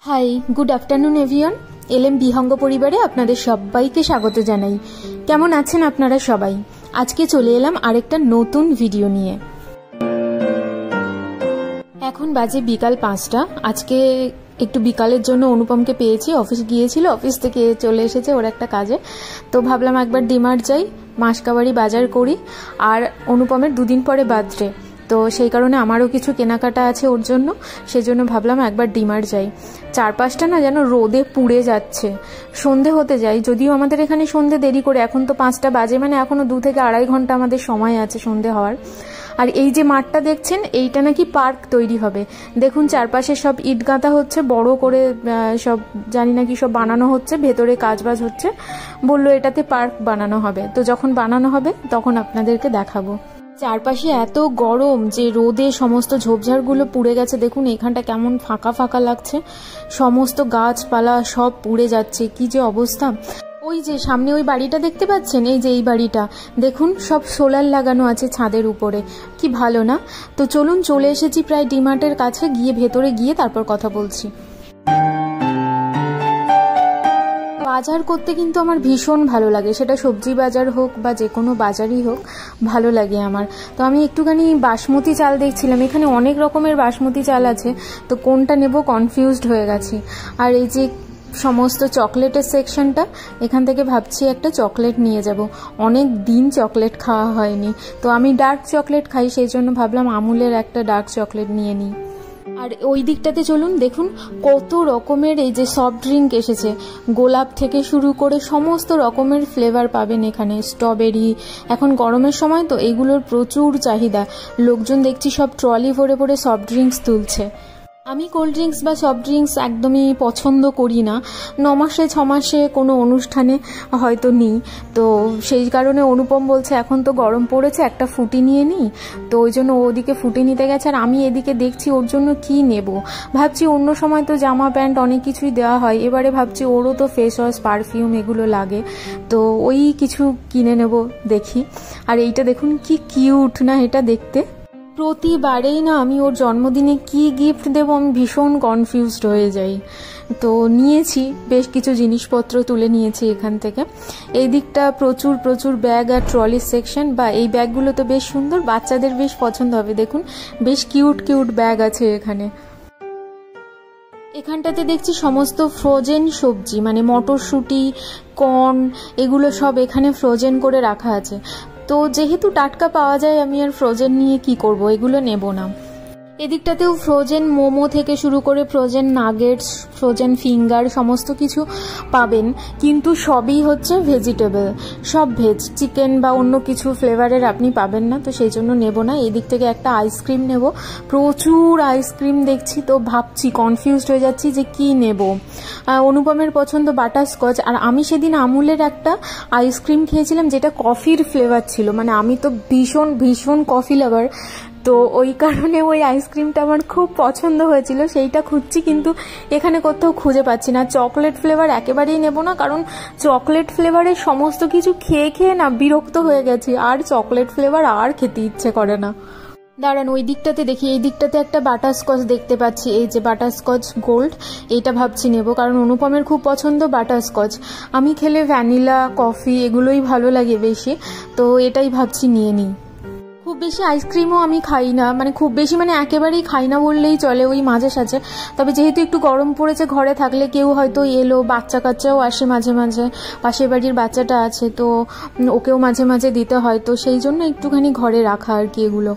High, good afternoon everyone. এলএম বিহঙ্গ পরিবারে আপনাদের সবাইকে স্বাগত জানাই। কেমন আছেন আপনারা সবাই? আজকে চলে এলাম আরেকটা নতুন ভিডিও নিয়ে। এখন বাজে বিকাল 5টা। আজকে একটু বিকালের জন্য অনুপমকে পেয়েছি, অফিস গিয়েছিল, অফিস থেকে চলে এসেছে ওর একটা কাজে। তো ভাবলাম একবার ডিমার্ট যাই, মাসকাবাড়ি বাজার করি। আর অনুপমের 2 দিন পরে বার্থডে, তো সেই কারণে আমারও কিছু কেনাকাটা আছে ওর জন্য, সেজন্য ভাবলাম একবার ডিমার্ট যাই। চারপাশটা না যেন রোদে পুড়ে যাচ্ছে। সন্ধে হতে যাই, যদিও আমাদের এখানে সন্ধে দেরি করে, এখন তো 5টা বাজে, মানে এখনো 2 থেকে আড়াই ঘন্টা আমাদের সময় আছে সন্ধে হওয়ার। আর এই যে মাঠটা দেখছেন, এইটা নাকি পার্ক তৈরি হবে। দেখুন চারপাশে সব ইট গাঁথা হচ্ছে, বড় করে সব জানি না কি সব বানানো হচ্ছে, ভেতরে কাজবাজ হচ্ছে। বললো এটাতে পার্ক বানানো হবে, তো যখন বানানো হবে তখন আপনাদেরকে দেখাবো। চারপাশে এত গরম যে রোদে সমস্ত ঝোপঝাড়গুলো পুড়ে গেছে। দেখুন এখানটা কেমন ফাঁকা ফাঁকা লাগছে, সমস্ত গাছপালা সব পুড়ে যাচ্ছে, কি যে অবস্থা। ওই যে সামনে ওই বাড়িটা দেখতে পাচ্ছেন, এই যে এই বাড়িটা দেখুন, সব সোলার লাগানো আছে ছাদের উপরে, কি ভালো না? তো চলুন, চলে এসেছি প্রায় ডিমার্টের কাছে, গিয়ে ভেতরে গিয়ে তারপর কথা বলছি। বাজার করতে কিন্তু আমার ভীষণ ভালো লাগে, সেটা সবজি বাজার হোক বা যে কোনো বাজারই হোক, ভালো লাগে আমার। তো আমি একটুখানি বাসমতি চাল দেখছিলাম, এখানে অনেক রকমের বাসমতি চাল আছে, তো কোনটা নেব কনফিউজড হয়ে গেছি। আর এই যে সমস্ত চকলেটের সেকশনটা, এখান থেকে ভাবছি একটা চকলেট নিয়ে যাব। অনেক দিন চকলেট খাওয়া হয়নি, তো আমি ডার্ক চকলেট খাই, সেই জন্য ভাবলাম আমুলের একটা ডার্ক চকলেট নিয়ে নিই। আর ওই দিকটাতে চলুন, দেখুন কত রকমের এই যে সফট ড্রিঙ্ক এসেছে, গোলাপ থেকে শুরু করে সমস্ত রকমের ফ্লেভার পাবেন এখানে। স্ট্রবেরি, এখন গরমের সময় তো এইগুলোর প্রচুর চাহিদা, লোকজন দেখছি সব ট্রলি ভরে ভরে সফট ড্রিঙ্কস তুলছে। আমি কোল্ড ড্রিঙ্কস বা সফট ড্রিঙ্কস একদমই পছন্দ করি না, 9 মাসে 6 মাসে কোনো অনুষ্ঠানে হয়তো নিই। তো সেই কারণে অনুপম বলছে এখন তো গরম পড়েছে, একটা ফুটি নিয়ে নিই, তো ওই জন্য ওদিকে ফুটি নিতে গেছে। আর আমি এদিকে দেখছি ওর জন্য কি নেব, ভাবছি অন্য সময় তো জামা প্যান্ট অনেক কিছুই দেওয়া হয়, এবারে ভাবছি ওরও তো ফেস ওয়াশ পারফিউম এগুলো লাগে, তো ওই কিছু কিনে নেব দেখি। আর এইটা দেখুন কি কিউট না এটা দেখতে। প্রতিবারেই না আমি ওর জন্মদিনে কি গিফট দেব আমি ভীষণ কনফিউজড হয়ে যাই। তো নিয়েছি বেশ কিছু জিনিসপত্র, তুলে নিয়েছি এখান থেকে। এই দিকটা প্রচুর প্রচুর ব্যাগ আর ট্রলির সেকশন, বা এই ব্যাগগুলো তো বেশ সুন্দর, বাচ্চাদের বেশ পছন্দ হবে। দেখুন বেশ কিউট কিউট ব্যাগ আছে এখানে। এখানটাতে দেখছি সমস্ত ফ্রোজেন সবজি, মানে মটরশুঁটি, কর্ন, এগুলো সব এখানে ফ্রোজেন করে রাখা আছে। তো যেহেতু টাটকা পাওয়া যায়, আমি আর ফ্রোজেন নিয়ে কি করব, এগুলো নেব না। এদিকটাতেও ফ্রোজেন মোমো থেকে শুরু করে ফ্রোজেন নাগেটস, ফ্রোজেন ফিঙ্গার সমস্ত কিছু পাবেন, কিন্তু সবই হচ্ছে ভেজিটেবল, সব ভেজ, চিকেন বা অন্য কিছু ফ্লেভারের আপনি পাবেন না, তো সেই জন্য নেব না। এদিক থেকে একটা আইসক্রিম নেব, প্রচুর আইসক্রিম দেখছি, তো ভাবছি কনফিউজড হয়ে যাচ্ছি যে কি নেব। অনুপমের পছন্দ বাটারস্কচ, আর আমি সেদিন আমুলের একটা আইসক্রিম খেয়েছিলাম যেটা কফির ফ্লেভার ছিল, মানে আমি তো ভীষণ ভীষণ কফি লাভার, তো ওই কারণে ওই আইসক্রিমটা আমার খুব পছন্দ হয়েছিল, সেইটা খুঁজছি, কিন্তু এখানে কোথাও খুঁজে পাচ্ছি না। চকলেট ফ্লেভার একেবারেই নেব না, কারণ চকলেট ফ্লেভারের সমস্ত কিছু খেয়ে খেয়ে না বিরক্ত হয়ে গেছি, আর চকলেট ফ্লেভার আর খেতে ইচ্ছে করে না। দাঁড়ান ওই দিকটাতে দেখি, এই দিকটাতে একটা বাটারস্কচ দেখতে পাচ্ছি, এই যে বাটারস্কচ গোল্ড, এইটা ভাবছি নেব, কারণ অনুপমের খুব পছন্দ বাটারস্কচ। আমি খেলে ভ্যানিলা কফি এগুলোই ভালো লাগে বেশি, তো এটাই ভাবছি নিয়ে নিই। খুব বেশি আইসক্রিমও আমি খাই না, মানে খুব বেশি মানে একেবারেই খাই না বললেই চলে, ওই মাঝে সাঝে। তবে যেহেতু একটু গরম পড়েছে, ঘরে থাকলে কেউ হয়তো এলো, বাচ্চা কাচ্চাও আসে মাঝে মাঝে, পাশের বাড়ির বাচ্চাটা আছে, তো ওকেও মাঝে মাঝে দিতে হয়, তো সেই জন্য একটুখানি ঘরে রাখা আর কি এগুলো।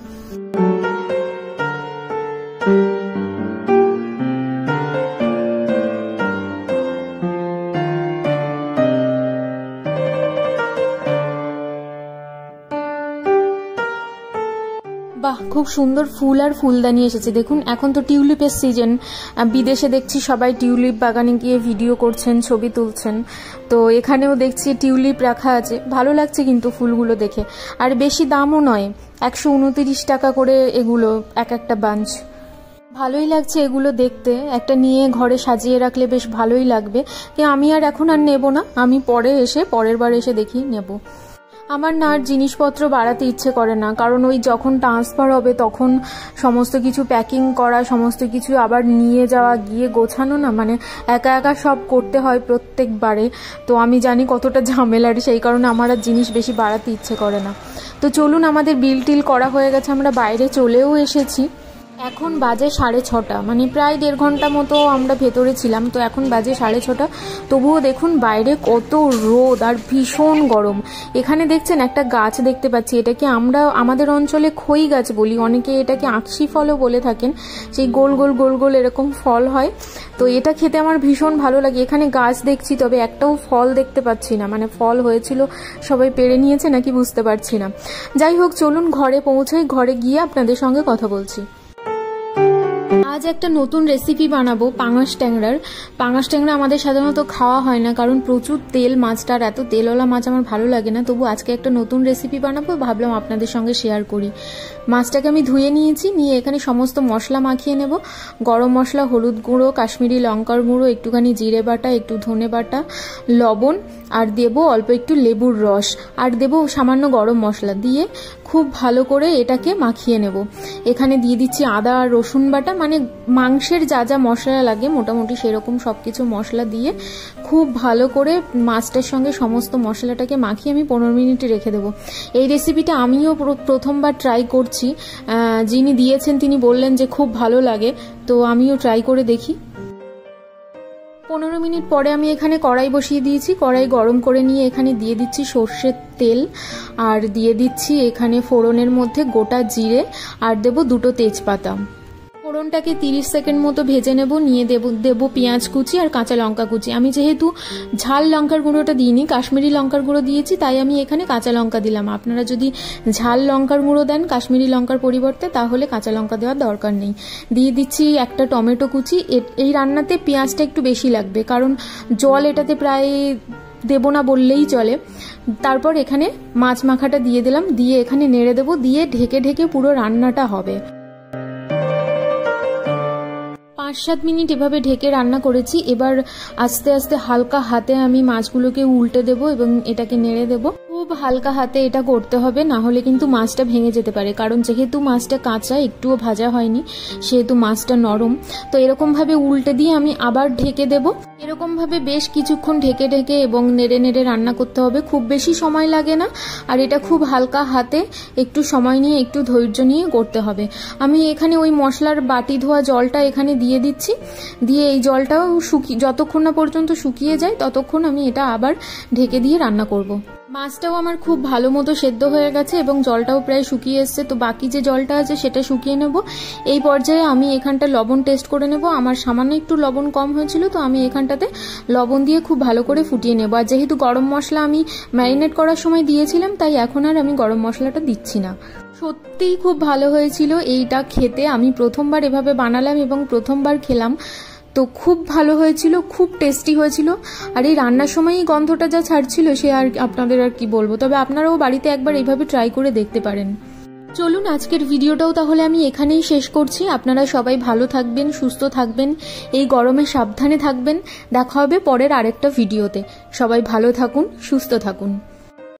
বাহ, খুব সুন্দর ফুল আর ফুলদানি এসেছে। দেখুন এখন তো টিউলিপের সিজন, বিদেশে দেখছি সবাই টিউলিপ বাগানে গিয়ে ভিডিও করছেন, ছবি তুলছেন, তো এখানেও দেখছি টিউলিপ রাখা আছে। ভালো লাগছে কিন্তু ফুলগুলো দেখে, আর বেশি দামও নয়, 129 টাকা করে এগুলো এক একটা বাঞ্চ। ভালোই লাগছে এগুলো দেখতে, একটা নিয়ে ঘরে সাজিয়ে রাখলে বেশ ভালোই লাগবে। আমি আর এখন আর নেব না, আমি পরের বার এসে দেখি নেব। আমার না আর জিনিসপত্র বাড়াতে ইচ্ছে করে না, কারণ ওই যখন ট্রান্সফার হবে তখন সমস্ত কিছু প্যাকিং করা, সমস্ত কিছু আবার নিয়ে যাওয়া, গিয়ে গোছানো না, মানে একা একা সব করতে হয় প্রত্যেকবারে। তো আমি জানি কতটা ঝামেলার, সেই কারণে আমার আর জিনিস বেশি বাড়াতে ইচ্ছে করে না। তো চলুন, আমাদের বিল টিল করা হয়ে গেছে, আমরা বাইরে চলেও এসেছি। এখন বাজে 6:30, মানে প্রায় 1.5 ঘন্টা মতো আমরা ভেতরে ছিলাম। তো এখন বাজে 6:30, তবুও দেখুন বাইরে কত রোদ আর ভীষণ গরম। এখানে দেখছেন একটা গাছ দেখতে পাচ্ছি, এটাকে আমরা আমাদের অঞ্চলে খই গাছ বলি, অনেকে এটাকে আঁকশি ফলও বলে থাকেন। সেই গোল গোল গোল গোল এরকম ফল হয়, তো এটা খেতে আমার ভীষণ ভালো লাগে। এখানে গাছ দেখছি, তবে একটাও ফল দেখতে পাচ্ছি না, মানে ফল হয়েছিল সবাই পেড়ে নিয়েছে নাকি বুঝতে পারছি না। যাই হোক, চলুন ঘরে পৌঁছাই, ঘরে গিয়ে আপনাদের সঙ্গে কথা বলছি। আজ একটা নতুন রেসিপি বানাবো পাঙাশ ট্যাংরার। পাঙাশ ট্যাংরা আমাদের সাধারণত খাওয়া হয় না, কারণ প্রচুর তেল মাছটার, এত তেলওয়ালা মাছ আমার ভালো লাগে না। তবু আজকে একটা নতুন রেসিপি বানাবো, ভাবলাম আপনাদের সঙ্গে শেয়ার করি। মাছটাকে আমি ধুয়ে নিয়েছি, নিয়ে এখানে সমস্ত মশলা মাখিয়ে নেব। গরম মশলা, হলুদ গুঁড়ো, কাশ্মীরি লঙ্কার গুঁড়ো, একটুখানি জিরে বাটা, একটু ধনে বাটা, লবণ, আর দেবো অল্প একটু লেবুর রস, আর দেবো সামান্য গরম মশলা, দিয়ে খুব ভালো করে এটাকে মাখিয়ে নেব। এখানে দিয়ে দিচ্ছি আদা আর রসুন বাটা, মানে মাংসের যা যা মশলা লাগে মোটামুটি সেরকম সব কিছু মশলা দিয়ে খুব ভালো করে মাছটার সঙ্গে সমস্ত মশলাটাকে মাখিয়ে আমি 15 মিনিট রেখে দেবো। এই রেসিপিটা আমিও প্রথমবার ট্রাই করছি, যিনি দিয়েছেন তিনি বললেন যে খুব ভালো লাগে, তো আমিও ট্রাই করে দেখি। 15 মিনিট পরে আমি এখানে কড়াই বসিয়ে দিয়েছি। কড়াই গরম করে নিয়ে এখানে দিয়ে দিচ্ছি সর্ষের তেল, আর দিয়ে দিচ্ছি এখানে ফোড়নের মধ্যে গোটা জিরে, আর দেবো 2টো তেজপাতা। ফোড়নটাকে 30 সেকেন্ড মতো ভেজে নেব, নিয়ে দেবো পেঁয়াজ কুচি আর কাঁচা লঙ্কা কুচি। আমি যেহেতু ঝাল লঙ্কার গুঁড়োটা দিইনি, কাশ্মীরি লঙ্কার গুঁড়ো দিয়েছি, তাই আমি এখানে কাঁচা লঙ্কা দিলাম। আপনারা যদি ঝাল লঙ্কার গুঁড়ো দেন কাশ্মীরি লঙ্কার পরিবর্তে, তাহলে কাঁচা লঙ্কা দেওয়ার দরকার নেই। দিয়ে দিচ্ছি একটা টমেটো কুচি। এই রান্নাতে পেঁয়াজটা একটু বেশি লাগবে, কারণ জল এটাতে প্রায় দেবো না বললেই চলে। তারপর এখানে মাছ মাখাটা দিয়ে দিলাম, দিয়ে এখানে নেড়ে দেবো, দিয়ে ঢেকে ঢেকে পুরো রান্নাটা হবে। 5-7 মিনিট এভাবে ঢেকে রান্না করেছি। এবার আস্তে আস্তে হালকা হাতে আমি মাছগুলোকে উল্টে দেব এবং এটাকে নেড়ে দেব। খুব হালকা হাতে এটা করতে হবে, না হলে কিন্তু মাছটা ভেঙে যেতে পারে, কারণ যেহেতু মাছটা কাঁচা, একটুও ভাজা হয়নি, সেহেতু মাছটা নরম। তো এরকম ভাবে উল্টে দিয়ে আমি আবার ঢেকে দেব। এরকম ভাবে বেশ কিছুক্ষণ ঢেকে ঢেকে এবং নেড়ে নেড়ে রান্না করতে হবে। খুব বেশি সময় লাগে না, আর এটা খুব হালকা হাতে একটু সময় নিয়ে একটু ধৈর্য নিয়ে করতে হবে। আমি এখানে ওই মশলার বাটি ধোয়া জলটা এখানে দিয়ে দিচ্ছি, দিয়ে এই জলটাও যতক্ষণ না পর্যন্ত শুকিয়ে যায় ততক্ষণ আমি এটা আবার ঢেকে দিয়ে রান্না করব। মাছটাও আমার খুব ভালো মতো সেদ্ধ হয়ে গেছে এবং জলটাও প্রায় শুকিয়ে এসছে। তো বাকি যে জলটা আছে সেটা শুকিয়ে নেব। এই পর্যায়ে আমি এখানটা লবণ টেস্ট করে নেব। আমার সামান্য একটু লবণ কম হয়েছিল, তো আমি এখানটাতে লবণ দিয়ে খুব ভালো করে ফুটিয়ে নেব। আর যেহেতু গরম মশলা আমি ম্যারিনেট করার সময় দিয়েছিলাম, তাই এখন আর আমি গরম মশলাটা দিচ্ছি না। সত্যিই খুব ভালো হয়েছিল এইটা খেতে। আমি প্রথমবার এভাবে বানালাম এবং প্রথমবার খেলাম, তো খুব ভালো হয়েছিল, খুব টেস্টি হয়েছিল। আর এই রান্নার সময়ই গন্ধটা যা ছাড়ছিল সে আর আপনাদের আর কি বলবো। তবে আপনারাও বাড়িতে একবার এইভাবে ট্রাই করে দেখতে পারেন। চলুন, আজকের ভিডিওটাও তাহলে আমি এখানেই শেষ করছি। আপনারা সবাই ভালো থাকবেন, সুস্থ থাকবেন, এই গরমে সাবধানে থাকবেন। দেখা হবে পরের আরেকটা ভিডিওতে। সবাই ভালো থাকুন, সুস্থ থাকুন।